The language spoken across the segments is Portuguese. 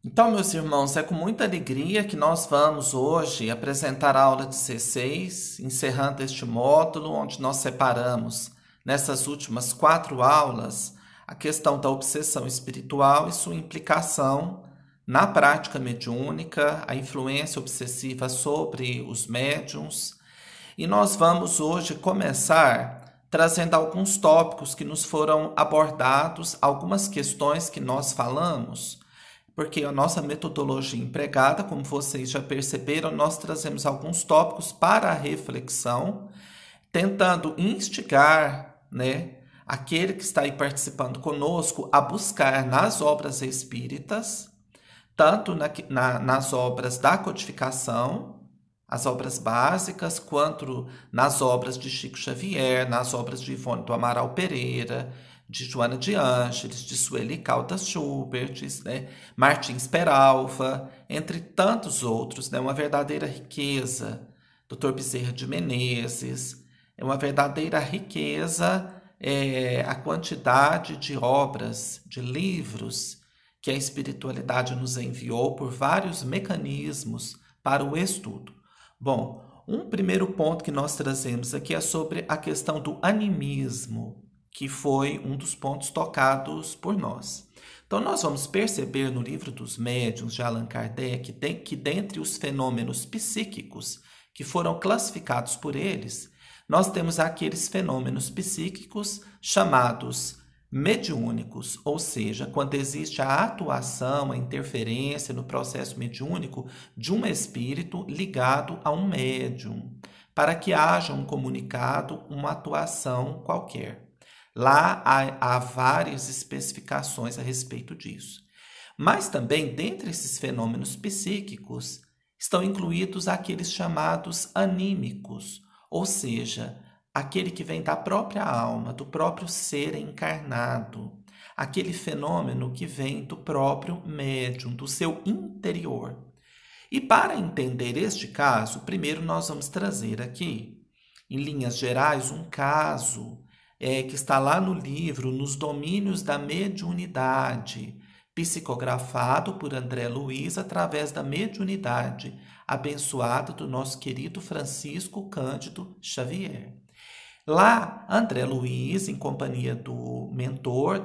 Então, meus irmãos, é com muita alegria que nós vamos hoje apresentar a aula 16, encerrando este módulo onde nós separamos nessas últimas 4 aulas a questão da obsessão espiritual e sua implicação na prática mediúnica, a influência obsessiva sobre os médiuns. E nós vamos hoje começar trazendo alguns tópicos que nos foram abordados, algumas questões que nós falamos. Porque a nossa metodologia empregada, como vocês já perceberam, nós trazemos alguns tópicos para a reflexão, tentando instigar, aquele que está aí participando conosco a buscar nas obras espíritas, tanto nas obras da codificação, as obras básicas, quanto nas obras de Chico Xavier, nas obras de Ivone do Amaral Pereira, de Joana de Ângeles, de Sueli Caldas Schubert, Martins Peralva, entre tantos outros, uma verdadeira riqueza. Dr. Bezerra de Menezes, é uma verdadeira riqueza a quantidade de obras, de livros que a espiritualidade nos enviou por vários mecanismos para o estudo. Bom, um primeiro ponto que nós trazemos aqui é sobre a questão do animismo, que foi um dos pontos tocados por nós. Então, nós vamos perceber no Livro dos Médiuns, de Allan Kardec, que dentre os fenômenos psíquicos que foram classificados por eles, nós temos aqueles fenômenos psíquicos chamados mediúnicos, ou seja, quando existe a atuação, a interferência no processo mediúnico de um espírito ligado a um médium, para que haja um comunicado, uma atuação qualquer. Lá há várias especificações a respeito disso. Mas também, dentre esses fenômenos psíquicos, estão incluídos aqueles chamados anímicos, ou seja, aquele que vem da própria alma, do próprio ser encarnado, aquele fenômeno que vem do próprio médium, do seu interior. E para entender este caso, primeiro nós vamos trazer aqui, em linhas gerais, um caso que está lá no livro Nos Domínios da Mediunidade, psicografado por André Luiz através da mediunidade abençoada do nosso querido Francisco Cândido Xavier. Lá, André Luiz, em companhia do mentor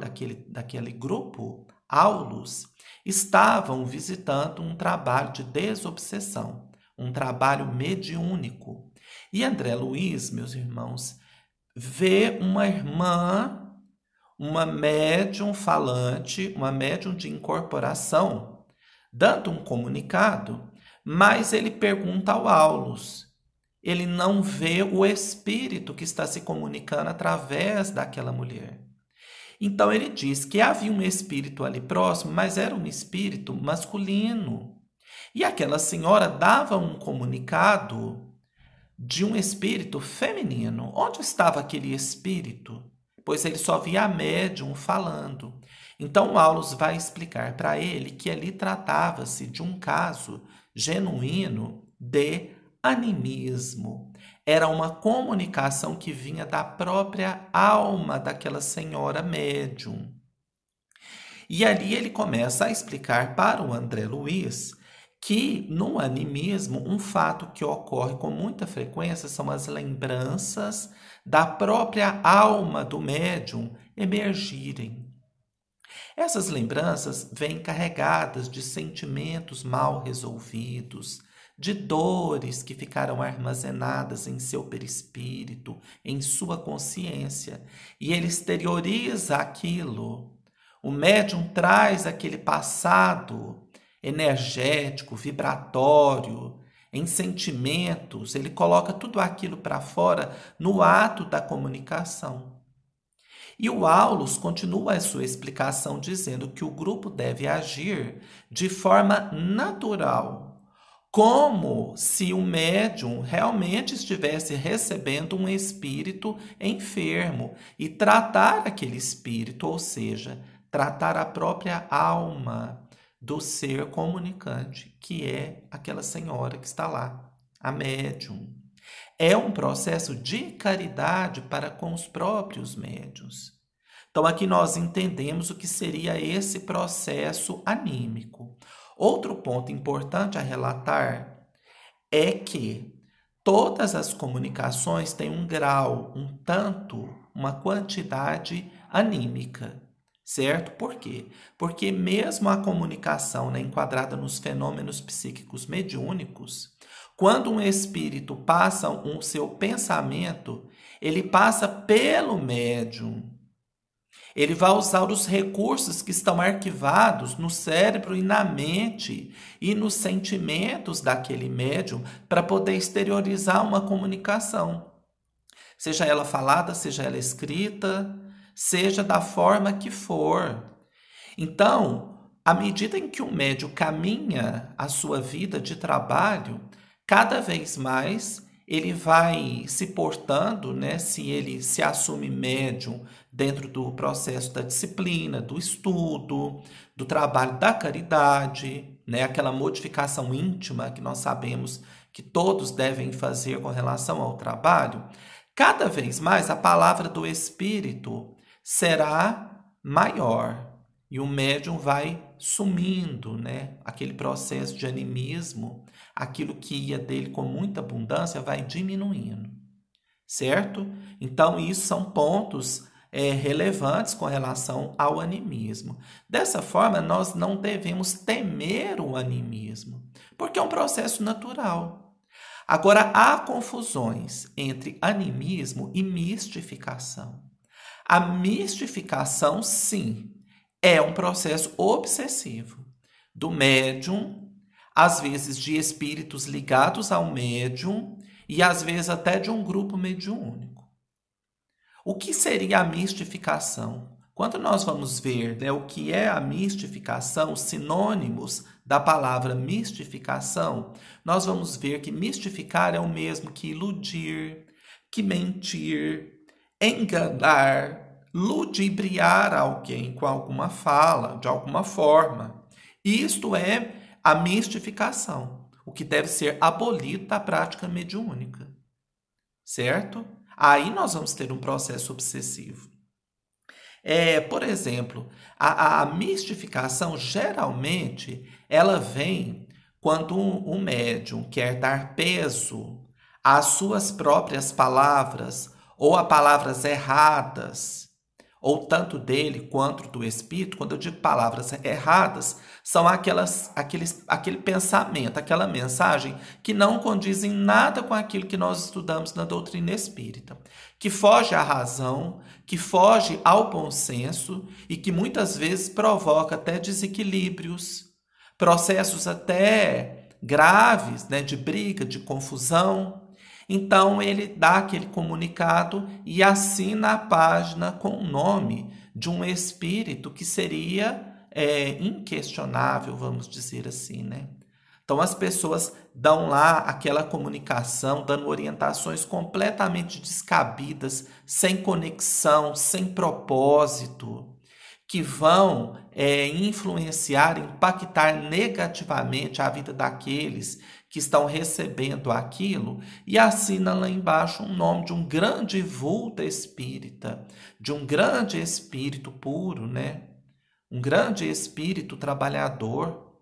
daquele grupo, Aulus, estavam visitando um trabalho de desobsessão, um trabalho mediúnico. E André Luiz, meus irmãos, vê uma irmã, uma médium falante, uma médium de incorporação, dando um comunicado, mas ele pergunta ao Aulus. Ele não vê o espírito que está se comunicando através daquela mulher. Então ele diz que havia um espírito ali próximo, mas era um espírito masculino. E aquela senhora dava um comunicado de um espírito feminino. Onde estava aquele espírito? Pois ele só via a médium falando. Então, Aulus vai explicar para ele que ali tratava-se de um caso genuíno de animismo. Era uma comunicação que vinha da própria alma daquela senhora médium. E ali ele começa a explicar para o André Luiz que no animismo um fato que ocorre com muita frequência são as lembranças da própria alma do médium emergirem. Essas lembranças vêm carregadas de sentimentos mal resolvidos, de dores que ficaram armazenadas em seu perispírito, em sua consciência, e ele exterioriza aquilo. O médium traz aquele passado energético, vibratório, em sentimentos, ele coloca tudo aquilo para fora no ato da comunicação. E o Aulus continua a sua explicação dizendo que o grupo deve agir de forma natural, como se o médium realmente estivesse recebendo um espírito enfermo e tratar aquele espírito, ou seja, tratar a própria alma do ser comunicante, que é aquela senhora que está lá, a médium. É um processo de caridade para com os próprios médiuns. Então, aqui nós entendemos o que seria esse processo anímico. Outro ponto importante a relatar é que todas as comunicações têm um grau, um tanto, uma quantidade anímica, certo? Por quê? Porque mesmo a comunicação, né, enquadrada nos fenômenos psíquicos mediúnicos, quando um espírito passa o seu pensamento, ele passa pelo médium. Ele vai usar os recursos que estão arquivados no cérebro e na mente e nos sentimentos daquele médium para poder exteriorizar uma comunicação. Seja ela falada, seja ela escrita, seja da forma que for. Então, à medida em que o médium caminha a sua vida de trabalho, cada vez mais ele vai se portando, né, se ele se assume médium dentro do processo da disciplina, do estudo, do trabalho da caridade, né, aquela modificação íntima que nós sabemos que todos devem fazer com relação ao trabalho, cada vez mais a palavra do Espírito será maior. E o médium vai sumindo, né? Aquele processo de animismo, aquilo que ia dele com muita abundância, vai diminuindo, certo? Então, isso são pontos relevantes com relação ao animismo. Dessa forma, nós não devemos temer o animismo, porque é um processo natural. Agora, há confusões entre animismo e mistificação. A mistificação, sim, é um processo obsessivo do médium, às vezes de espíritos ligados ao médium e às vezes até de um grupo mediúnico. O que seria a mistificação? Quando nós vamos ver, né, o que é a mistificação, os sinônimos da palavra mistificação, nós vamos ver que mistificar é o mesmo que iludir, que mentir, enganar, ludibriar alguém com alguma fala, de alguma forma. Isto é a mistificação, o que deve ser abolido da prática mediúnica, certo? Aí nós vamos ter um processo obsessivo. Por exemplo, a mistificação, geralmente, ela vem quando um médium quer dar peso às suas próprias palavras ou a palavras erradas, ou tanto dele quanto do espírito. Quando eu digo palavras erradas, são aquele pensamento, aquela mensagem que não condiz em nada com aquilo que nós estudamos na doutrina espírita, que foge à razão, que foge ao bom senso e que muitas vezes provoca até desequilíbrios, processos até graves, né, de briga, de confusão. Então, ele dá aquele comunicado e assina a página com o nome de um espírito que seria inquestionável, vamos dizer assim, né? Então, as pessoas dão lá aquela comunicação, dando orientações completamente descabidas, sem conexão, sem propósito, que vão influenciar, impactar negativamente a vida daqueles que estão recebendo aquilo, e assina lá embaixo um nome de um grande vulto espírita, de um grande espírito puro, né? Um grande espírito trabalhador.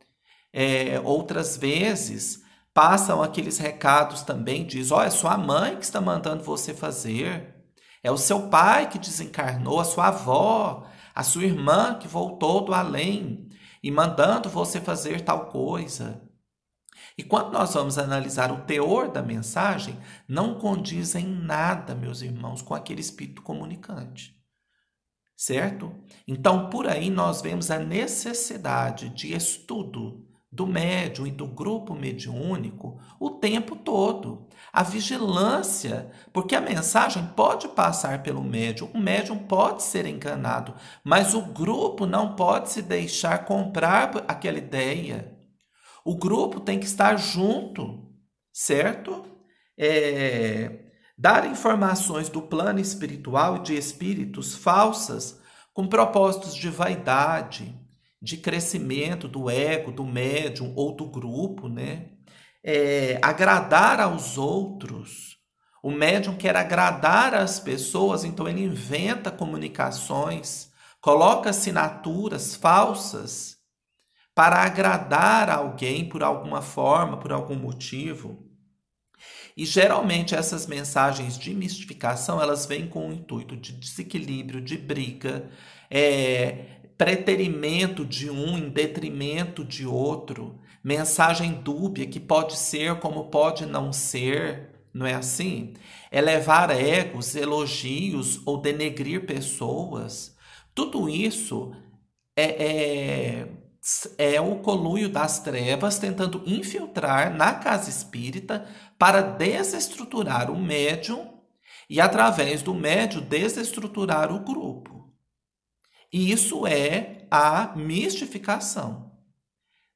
Outras vezes passam aqueles recados também, diz: olha, é sua mãe que está mandando você fazer, é o seu pai que desencarnou, a sua avó, a sua irmã que voltou do além e mandando você fazer tal coisa. E quando nós vamos analisar o teor da mensagem, não condiz em nada, meus irmãos, com aquele espírito comunicante, certo? Então, por aí nós vemos a necessidade de estudo do médium e do grupo mediúnico o tempo todo. A vigilância, porque a mensagem pode passar pelo médium, o médium pode ser enganado, mas o grupo não pode se deixar comprar aquela ideia. O grupo tem que estar junto, certo? Dar informações do plano espiritual e de espíritos falsas com propósitos de vaidade, de crescimento do ego, do médium ou do grupo, né? Agradar aos outros. O médium quer agradar as pessoas, então ele inventa comunicações, coloca assinaturas falsas para agradar alguém por alguma forma, por algum motivo. E geralmente essas mensagens de mistificação, elas vêm com o intuito de desequilíbrio, de briga, preterimento de um em detrimento de outro, mensagem dúbia que pode ser como pode não ser, não é assim? Elevar egos, elogios ou denegrir pessoas. Tudo isso é o conluio das trevas tentando infiltrar na casa espírita para desestruturar o médium e, através do médium, desestruturar o grupo. E isso é a mistificação.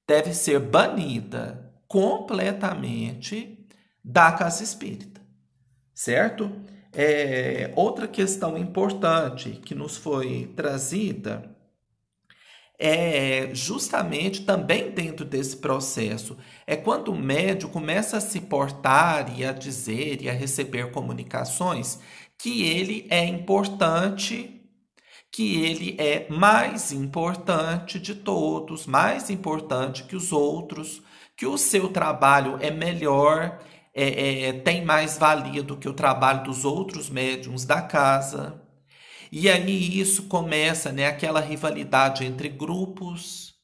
Deve ser banida completamente da casa espírita, certo? Outra questão importante que nos foi trazida justamente também dentro desse processo, é quando o médium começa a se portar e a dizer e a receber comunicações que ele é importante, que ele é mais importante de todos, mais importante que os outros, que o seu trabalho é melhor, tem mais valia do que o trabalho dos outros médiums da casa. E aí isso começa, né, aquela rivalidade entre grupos,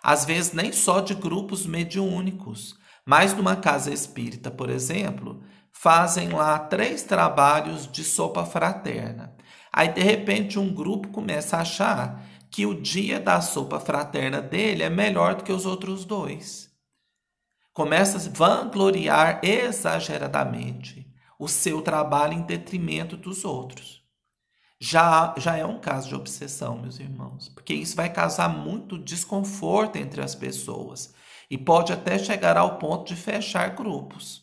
às vezes nem só de grupos mediúnicos, mas numa casa espírita, por exemplo, fazem lá 3 trabalhos de sopa fraterna. Aí, de repente, um grupo começa a achar que o dia da sopa fraterna dele é melhor do que os outros 2. Começa a vangloriar exageradamente o seu trabalho em detrimento dos outros. Já é um caso de obsessão, meus irmãos, porque isso vai causar muito desconforto entre as pessoas e pode até chegar ao ponto de fechar grupos.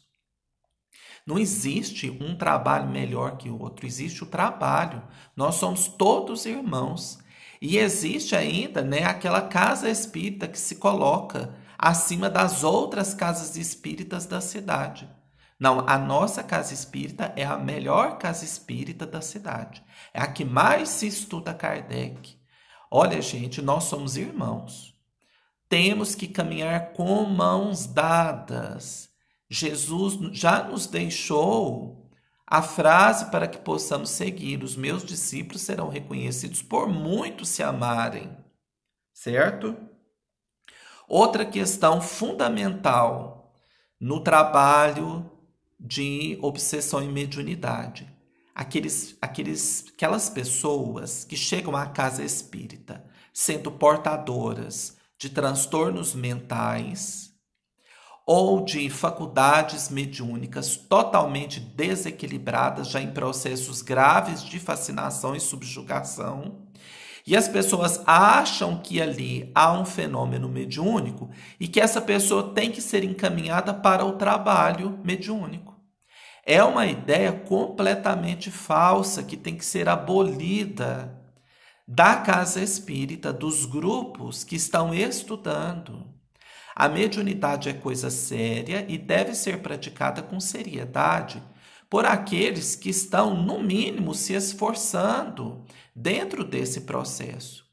Não existe um trabalho melhor que o outro, existe o trabalho. Nós somos todos irmãos. E existe ainda, né, aquela casa espírita que se coloca acima das outras casas espíritas da cidade. Não, a nossa casa espírita é a melhor casa espírita da cidade. É a que mais se estuda Kardec. Olha, gente, nós somos irmãos. Temos que caminhar com mãos dadas. Jesus já nos deixou a frase para que possamos seguir. Os meus discípulos serão reconhecidos por muito se amarem. Certo? Outra questão fundamental no trabalho de obsessão e mediunidade. Aquelas pessoas que chegam à casa espírita sendo portadoras de transtornos mentais ou de faculdades mediúnicas totalmente desequilibradas, já em processos graves de fascinação e subjugação. E as pessoas acham que ali há um fenômeno mediúnico e que essa pessoa tem que ser encaminhada para o trabalho mediúnico. É uma ideia completamente falsa que tem que ser abolida da casa espírita, dos grupos que estão estudando. A mediunidade é coisa séria e deve ser praticada com seriedade por aqueles que estão, no mínimo, se esforçando dentro desse processo.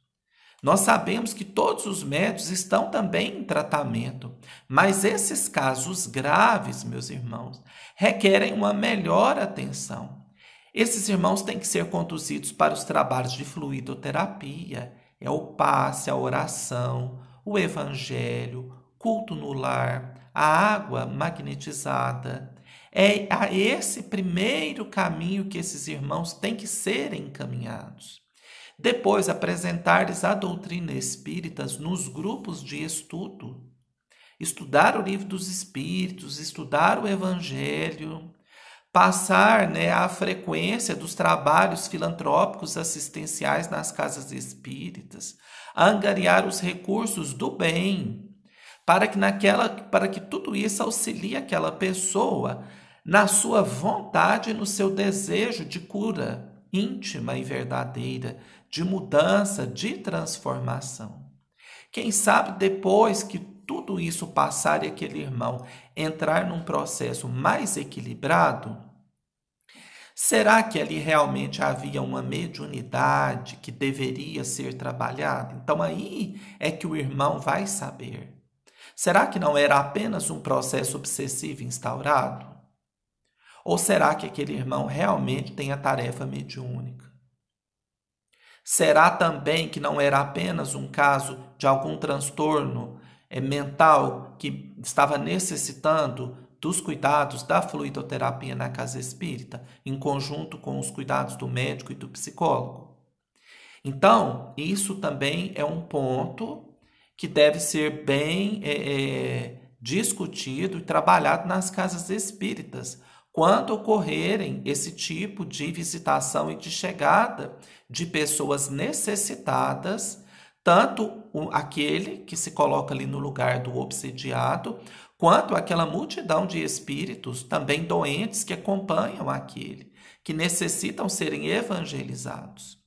Nós sabemos que todos os médiuns estão também em tratamento, mas esses casos graves, meus irmãos, requerem uma melhor atenção. Esses irmãos têm que ser conduzidos para os trabalhos de fluidoterapia, é o passe, a oração, o evangelho, culto no lar, a água magnetizada. É a esse primeiro caminho que esses irmãos têm que ser encaminhados. Depois, apresentar-lhes a doutrina espírita nos grupos de estudo. Estudar o livro dos Espíritos, estudar o Evangelho, passar, né, a frequência dos trabalhos filantrópicos assistenciais nas casas espíritas, angariar os recursos do bem, para que tudo isso auxilie aquela pessoa na sua vontade e no seu desejo de cura íntima e verdadeira, de mudança, de transformação. Quem sabe depois que tudo isso passar e aquele irmão entrar num processo mais equilibrado, Será que ali realmente havia uma mediunidade que deveria ser trabalhada? Então aí é que o irmão vai saber. Será que não era apenas um processo obsessivo instaurado? Ou será que aquele irmão realmente tem a tarefa mediúnica? Será também que não era apenas um caso de algum transtorno mental que estava necessitando dos cuidados da fluidoterapia na casa espírita, em conjunto com os cuidados do médico e do psicólogo? Então, isso também é um ponto que deve ser bem discutido e trabalhado nas casas espíritas, quando ocorrerem esse tipo de visitação e de chegada de pessoas necessitadas, tanto aquele que se coloca ali no lugar do obsediado, quanto aquela multidão de espíritos também doentes que acompanham aquele, que necessitam serem evangelizados.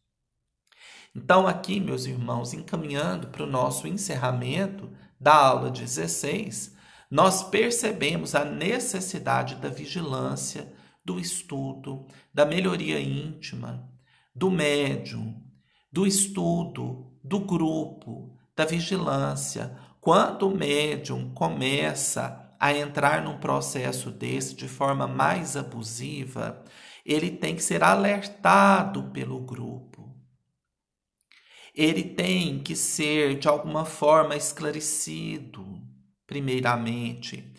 Então, aqui, meus irmãos, encaminhando para o nosso encerramento da aula 16, nós percebemos a necessidade da vigilância, do estudo, da melhoria íntima, do médium, do estudo, do grupo, da vigilância. Quando o médium começa a entrar num processo desse de forma mais abusiva, ele tem que ser alertado pelo grupo. Ele tem que ser, de alguma forma, esclarecido, primeiramente.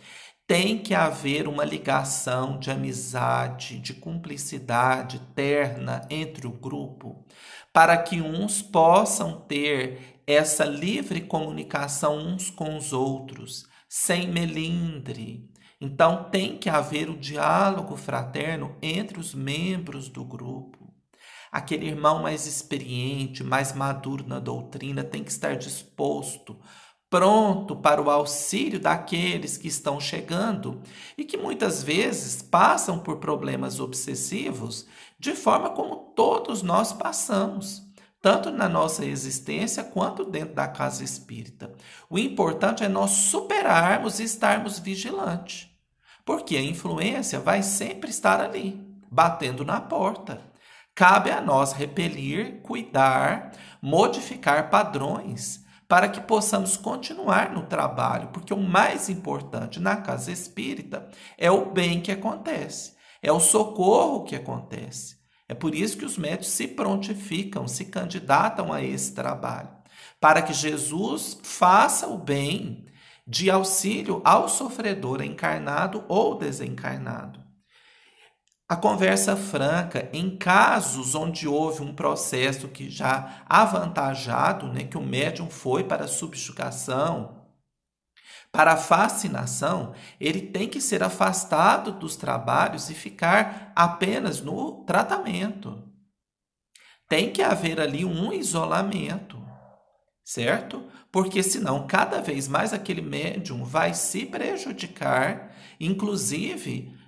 Tem que haver uma ligação de amizade, de cumplicidade terna entre o grupo, para que uns possam ter essa livre comunicação uns com os outros, sem melindre. Então, tem que haver o diálogo fraterno entre os membros do grupo. Aquele irmão mais experiente, mais maduro na doutrina, tem que estar disposto, pronto para o auxílio daqueles que estão chegando e que muitas vezes passam por problemas obsessivos de forma como todos nós passamos, tanto na nossa existência quanto dentro da casa espírita. O importante é nós superarmos e estarmos vigilantes, porque a influência vai sempre estar ali, batendo na porta. Cabe a nós repelir, cuidar, modificar padrões para que possamos continuar no trabalho, porque o mais importante na casa espírita é o bem que acontece, é o socorro que acontece. É por isso que os médiuns se prontificam, se candidatam a esse trabalho, para que Jesus faça o bem de auxílio ao sofredor encarnado ou desencarnado. A conversa franca, em casos onde houve um processo que já avantajado, que o médium foi para a subjugação, para a fascinação, ele tem que ser afastado dos trabalhos e ficar apenas no tratamento. Tem que haver ali um isolamento, certo? Porque senão cada vez mais aquele médium vai se prejudicar, inclusive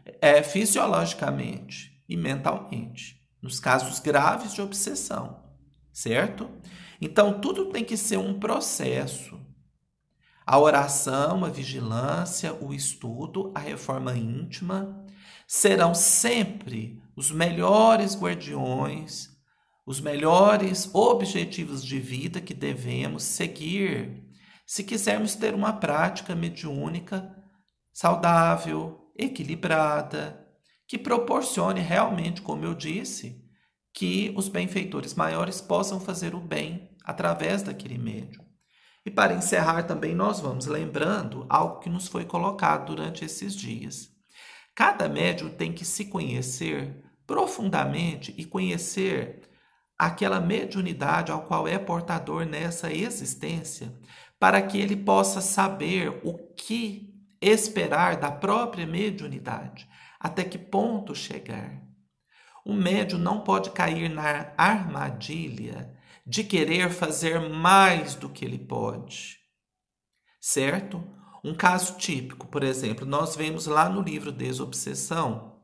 fisiologicamente e mentalmente, nos casos graves de obsessão, certo? Então, tudo tem que ser um processo. A oração, a vigilância, o estudo, a reforma íntima serão sempre os melhores guardiões, os melhores objetivos de vida que devemos seguir se quisermos ter uma prática mediúnica saudável, equilibrada, que proporcione realmente, como eu disse, que os benfeitores maiores possam fazer o bem através daquele médium. E para encerrar também nós vamos lembrando algo que nos foi colocado durante esses dias. Cada médium tem que se conhecer profundamente e conhecer aquela mediunidade ao qual é portador nessa existência, para que ele possa saber o que esperar da própria mediunidade, até que ponto chegar. O médium não pode cair na armadilha de querer fazer mais do que ele pode, certo? Um caso típico, por exemplo, nós vemos lá no livro Desobsessão,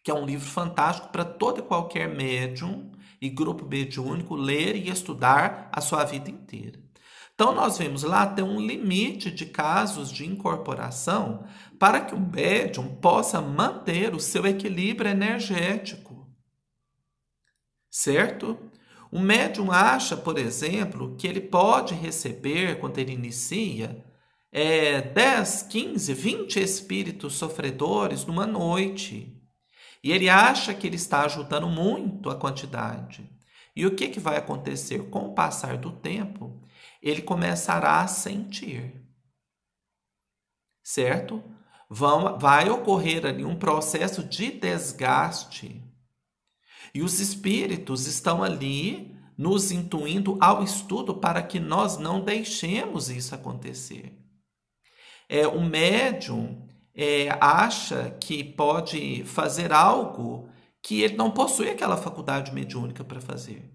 que é um livro fantástico para todo e qualquer médium e grupo mediúnico ler e estudar a sua vida inteira. Então, nós vemos lá até um limite de casos de incorporação para que o médium possa manter o seu equilíbrio energético. certo? O médium acha, por exemplo, que ele pode receber, quando ele inicia, 10, 15, 20 espíritos sofredores numa noite. E ele acha que ele está ajudando muito a quantidade. E o que vai acontecer? Com o passar do tempo, ele começará a sentir, certo? Vai ocorrer ali um processo de desgaste. E os espíritos estão ali nos intuindo ao estudo para que nós não deixemos isso acontecer. O médium acha que pode fazer algo que ele não possui aquela faculdade mediúnica para fazer.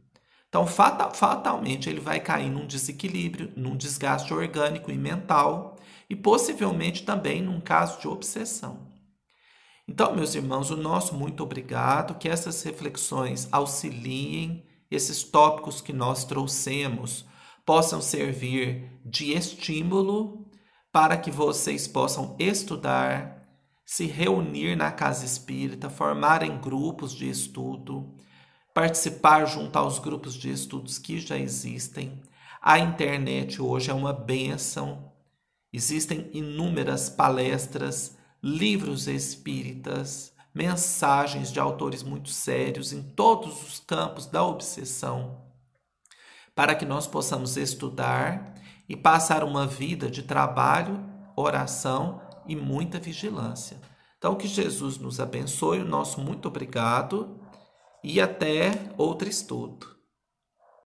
Então, fatalmente, ele vai cair num desequilíbrio, num desgaste orgânico e mental e possivelmente também num caso de obsessão. Então, meus irmãos, o nosso muito obrigado, que essas reflexões auxiliem, esses tópicos que nós trouxemos possam servir de estímulo para que vocês possam estudar, se reunir na casa espírita, formarem grupos de estudo, participar junto aos grupos de estudos que já existem. A internet hoje é uma bênção, existem inúmeras palestras, livros espíritas, mensagens de autores muito sérios em todos os campos da obsessão, para que nós possamos estudar e passar uma vida de trabalho, oração e muita vigilância. Então, que Jesus nos abençoe, o nosso muito obrigado e até outro estudo.